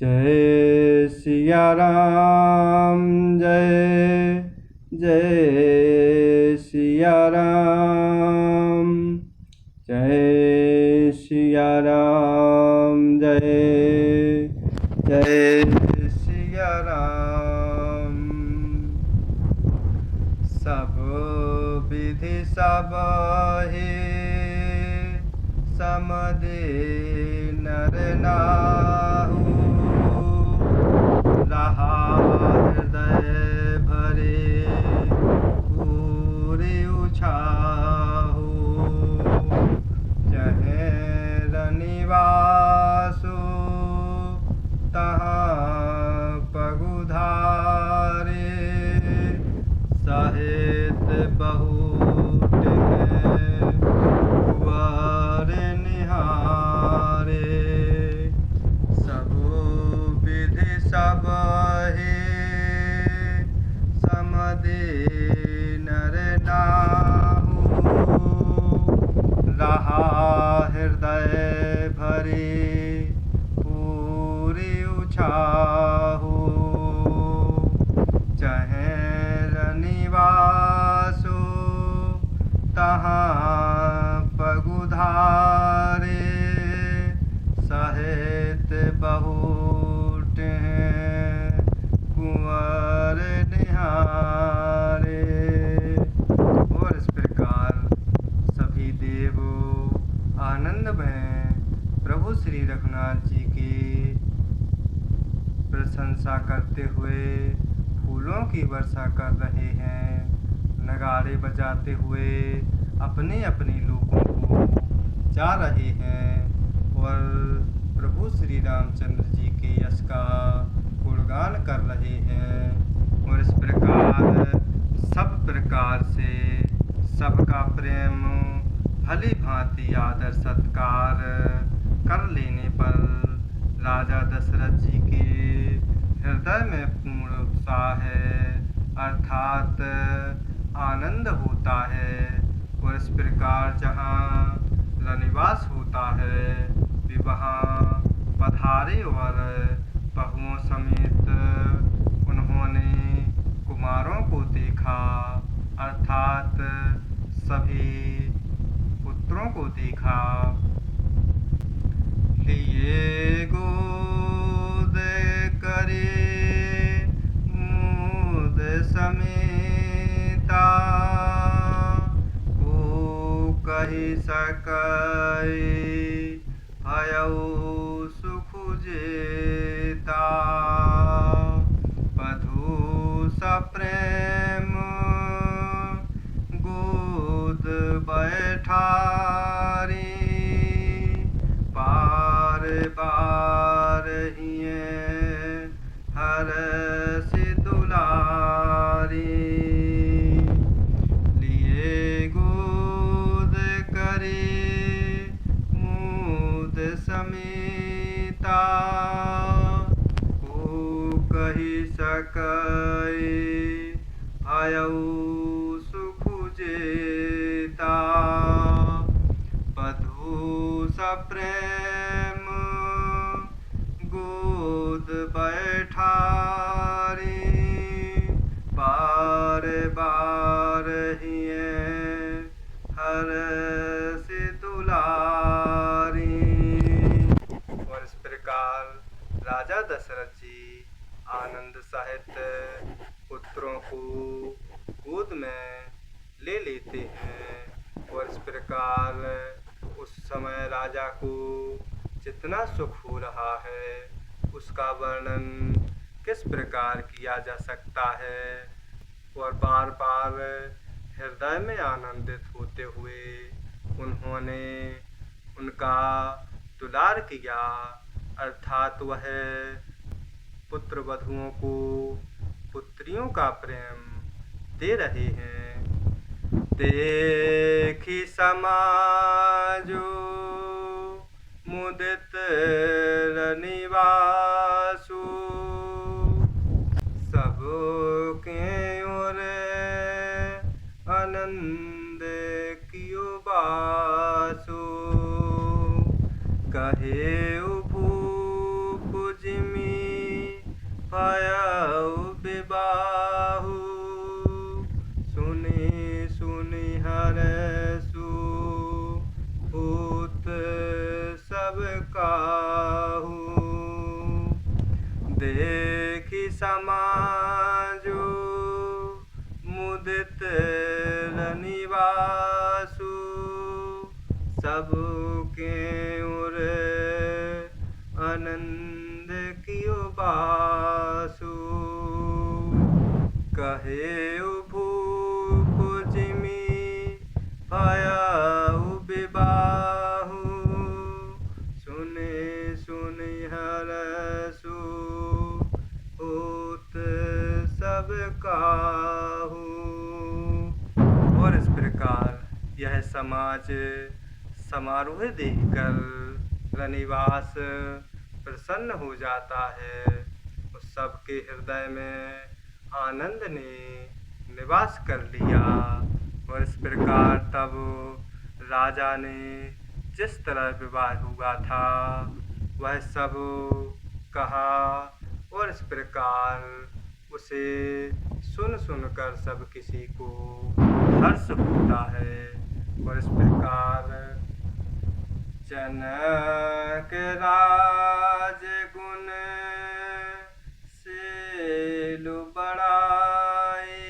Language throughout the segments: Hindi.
जय सिया राम जय जय सिया राम जय सिया राम जय जय सिया राम। सब विधि सब हे समदे नर नाहु रहा हृदय भरे पूरे उछाहु जहे रनिवासु तहाँ पगुधारे सहित बहुत कुंवर निहारे सब विधि सब हे समदे नर नाहु रहा हृदय भरे पूरी उछाहु चहे रनिवासु तहाँ पगुधारे सहित बहुत कुंवर निहारे। और इस प्रकार सभी देव आनंद में प्रभु श्री रघुनाथ जी की प्रशंसा करते हुए फूलों की वर्षा कर रहे हैं, नगाड़े बजाते हुए अपने अपने लोगों को जा रहे हैं और प्रभु श्री रामचंद्र जी के यश का गुणगान कर रहे हैं। और इस प्रकार सब प्रकार से सबका प्रेम भली भांति आदर सत्कार कर लेने पर राजा दशरथ जी के हृदय में पूर्ण उत्साह है अर्थात आनंद होता है। और इस प्रकार जहाँ रनिवास होता है वे वहाँ पधारे और बहुओं समेत उन्होंने कुमारों को देखा अर्थात सभी पुत्रों को देखा। लिए गोद करे मुद समेता को कही सकै भयउ सुख जेता बधु सप्रेम गोद बैठारी बार बार हिये हरष दुलारी लिए गोद करे मुद समेता को कही सकै भयउ सुख जेता बधु सप्रेम गोद बैठारी बार बार हिये हरष दुलारी। और इस प्रकार राजा दशरथ जी आनंद सहित पुत्रों को गोद में ले लेते हैं। और इस प्रकार उस समय राजा को जितना सुख हो रहा है उसका वर्णन किस प्रकार किया जा सकता है। और बार बार हृदय में आनंदित होते हुए उन्होंने उनका दुलार किया अर्थात वह पुत्र वधुओं को पुत्रियों का प्रेम दे रहे हैं। देखी समाजो मुदित रनिवासु सबके ओर आनंद कियो बासु कहे भूप जिमि भयउ विबाहु सुनि सुनि हरसु भूत सब काहू देखि समाजु मुदित रनिवासु सबके उर आनंद कियो बासु कहे भूप जिमि भयउ विबाहु सुनि सुनि हरसु भूत सब काहू। और इस प्रकार यह समाज समारोह देखकर रनिवास प्रसन्न हो जाता है। उस सबके हृदय में आनंद ने निवास कर लिया। और इस प्रकार तब राजा ने जिस तरह विवाह हुआ था वह सब कहा और इस प्रकार उसे सुन सुनकर सब किसी को हर्ष होता है। और इस प्रकार जनक राज गुण सेलु बढ़ाए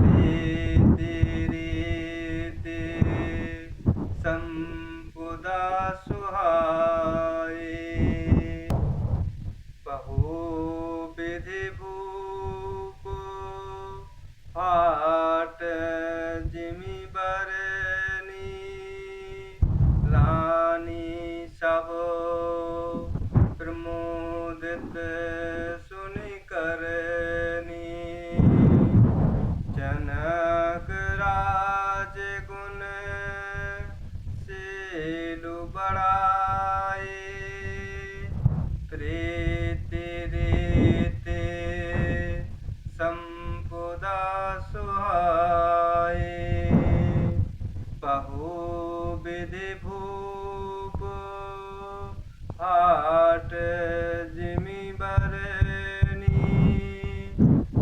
रीति रीति संपुदा सुहाए बहु विधि भूप हाट जिमि बरनी रानी सब प्रमोदित सुनि करनी जनक राज गुण सेलु बढ़ाए प्रीति रीति संपुदा सुहाए बहु विधि भूप हाट जिमि बरनी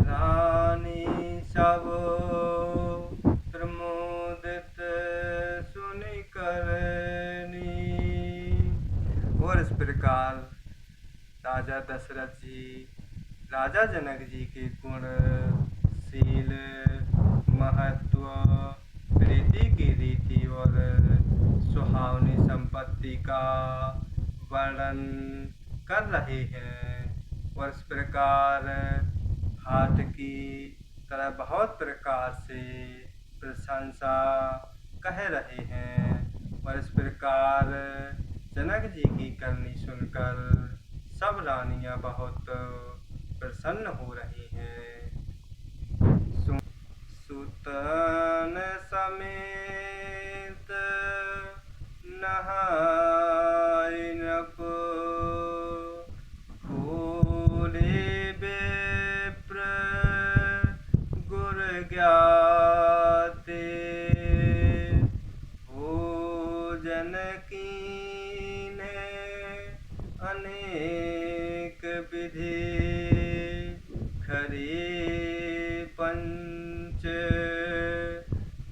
रानी सब प्रमोदित सुनि करनी। और इस प्रकार राजा दशरथ जी राजा जनक जी के गुण शील महत्व प्रीति की रीति और सुहावनी संपत्ति का वर्णन कर रहे हैं। और इस प्रकार हाट की तरह बहुत प्रकार से प्रशंसा कह रहे हैं। और इस प्रकार जनक जी की करनी सुनकर सब रानियां बहुत प्रसन्न हो रही हैं। सुतन समेत नहाय नप भूले विप्र गुर ज्ञाते भोजन कीन्हे अनेक विधि खरी पंच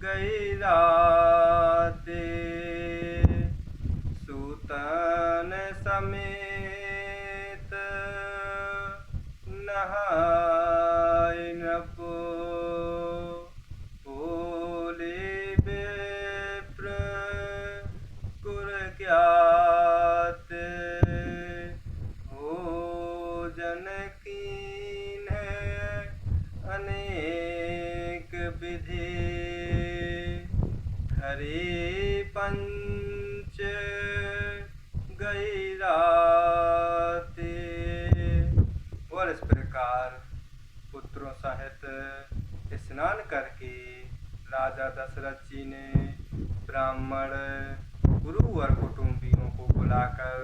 गई राते सूतन समेत नहाय नपो भोले विप्र गुर ज्ञाते भोजन कीन्हे अनेक विधि हरि पंच गई राते। और इस प्रकार पुत्रों सहित स्नान करके राजा दशरथ जी ने ब्राह्मण गुरु और कुटुंबियों को बुलाकर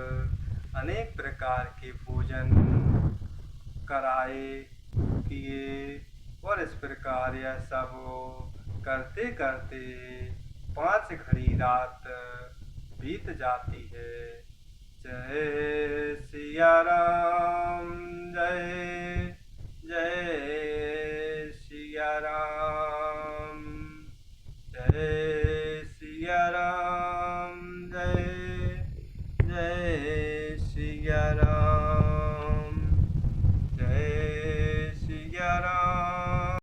अनेक प्रकार के भोजन कराए किए। और इस प्रकार यह सब करते करते 5 घड़ी रात बीत जाती है। जय सिया राम सिया राम, जय जय सिया राम।